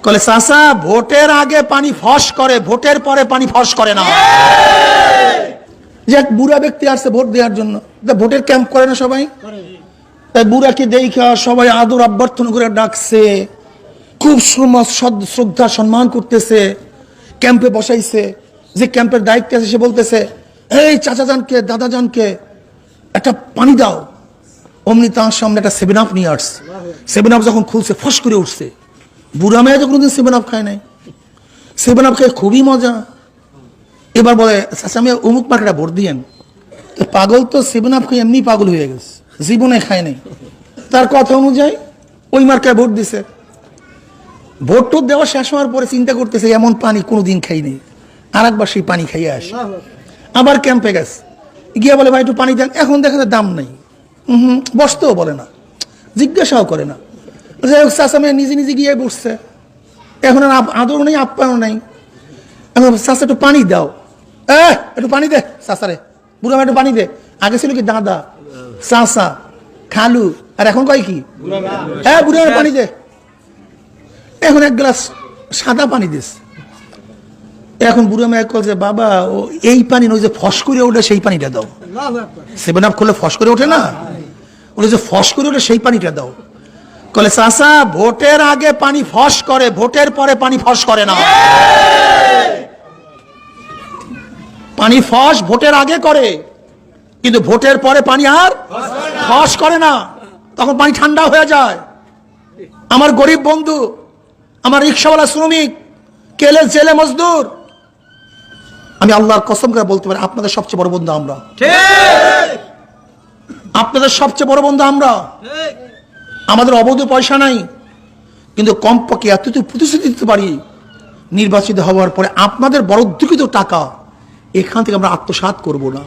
কলে চাচা ভোটের আগে পানি ফস করে, ভোটের পরে পানি ফস করে না। যে এক বুড়া ব্যক্তি আসছে ভোট দেওয়ার জন্য, ভোটের ক্যাম্প করে না সবাই, তাই বুড়াকে দেখা সবাই আদর অভ্যর্থনা করে ডাকছে, খুব শ্রদ্ধা সম্মান করতেছে, ক্যাম্পে বসাইছে। যে ক্যাম্পের দায়িত্বে আছে সে বলতেছে, এই চাচা জানকে দাদা জানকে একটা পানি দাও। অমনি তার সামনে একটা 7 আপ নিয়ে আসছে। 7 আপ যখন খুলছে ফস করে উঠছে। বুড়া মেয়ে যখন 7 আপ খায় নাই, 7 আপ খেয়ে খুবই মজা। এবার বলে, চাচা আমি অমুক মার্কেটে ভোট দিয়েন। তো পাগল তো 7 আপ খেয়ে এমনি পাগল হয়ে গেছে, জীবনে খায় নাই। তার কথা অনুযায়ী ওই মার্কেটে ভোট দিছে। ভোট টোট দেওয়া শেষ হওয়ার পরে চিন্তা করতেছে, এমন পানি কোনোদিন খাই নেই, আর একবার সেই পানি খাইয়ে আসে। আবার ক্যাম্পে গেছে, গিয়ে বলে ভাই একটু পানি দেন। এখন দেখা যায় দাম নেই, বসতেও বলে না, জিজ্ঞাসাও করে না। যাই হোক চাচা মেয়ে নিজে নিজে গিয়ে বসছে। এখন আর আদর নেই, আপ্যায়ন নেই। এখন চাচা একটু পানি দাও, একটু পানি দে চাচারে, বুড়া মেয়ে একটু পানি দে। আগে ছিল কি দাদা, চাচা, খালু, আর এখন কয় কি বুড়া মেয়ে পানি দে। এখন এক গ্লাস সাদা পানি দিস। এখন বুড়ো মেয়ে বলছে, বাবা ও এই পানি ওই যে ফস করে ওঠে সেই পানিটা দাও। 7 আপ করলে ফস করে ওঠে না, ওই যে ফস করে ওঠে সেই পানিটা দাও। কলে চাচা ভোটের আগে পানি ফস করে, ভোটের পরে পানি ফস করে না। পানি ফস ভোটের আগে করে, কিন্তু ভোটের পরে পানি আর ফস করে না। তখন পানি ঠান্ডা হয়ে যায়। আমার গরিব বন্ধু, আমার রিক্সাওয়ালা শ্রমিক, কেলে জেলে মজদুর, আমি আল্লাহর কসম করে বলতে পারি আপনাদের সবচেয়ে বড় বন্ধু আমরা। আপনাদের সবচেয়ে বড় বন্ধু আমরা। আমাদের অবৈধ পয়সা নাই, কিন্তু কমপক্ষে এতটুকু প্রতিশ্রুতি দিতে পারি, নির্বাচিত হওয়ার পরে আপনাদের বরাদ্দকৃত টাকা এখান থেকে আমরা আত্মসাৎ করব না।